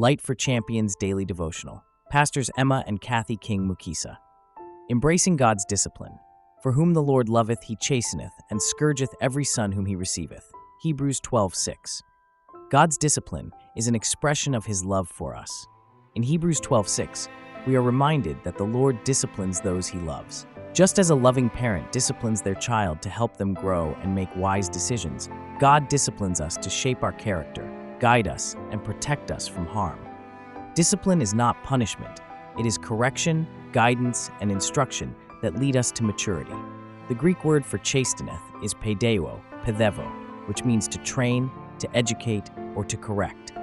Light for Champions Daily Devotional. Pastors Emma and Kathy King Mukisa. Embracing God's discipline. For whom the Lord loveth he chasteneth, and scourgeth every son whom he receiveth. Hebrews 12:6. God's discipline is an expression of his love for us. In Hebrews 12:6, we are reminded that the Lord disciplines those he loves. Just as a loving parent disciplines their child to help them grow and make wise decisions, God disciplines us to shape our character, guide us, and protect us from harm. Discipline is not punishment. It is correction, guidance, and instruction that lead us to maturity. The Greek word for chasteneth is paideo, which means to train, to educate, or to correct.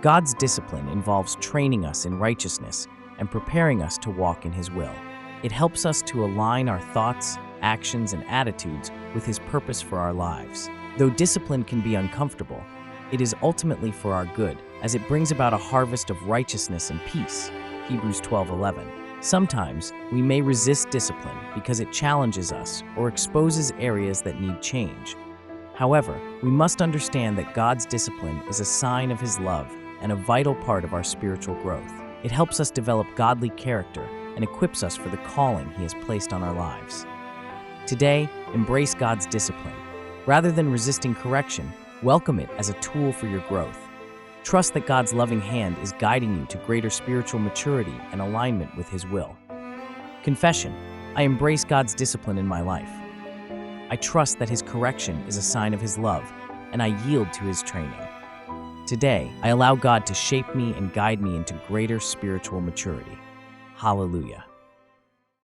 God's discipline involves training us in righteousness and preparing us to walk in his will. It helps us to align our thoughts, actions, and attitudes with his purpose for our lives. Though discipline can be uncomfortable, it is ultimately for our good, as it brings about a harvest of righteousness and peace. Hebrews 12:11. Sometimes we may resist discipline because it challenges us or exposes areas that need change. However, we must understand that God's discipline is a sign of his love and a vital part of our spiritual growth. It helps us develop godly character and equips us for the calling he has placed on our lives. Today, embrace God's discipline. Rather than resisting correction, welcome it as a tool for your growth. Trust that God's loving hand is guiding you to greater spiritual maturity and alignment with his will. Confession: I embrace God's discipline in my life. I trust that his correction is a sign of his love, and I yield to his training. Today, I allow God to shape me and guide me into greater spiritual maturity. Hallelujah.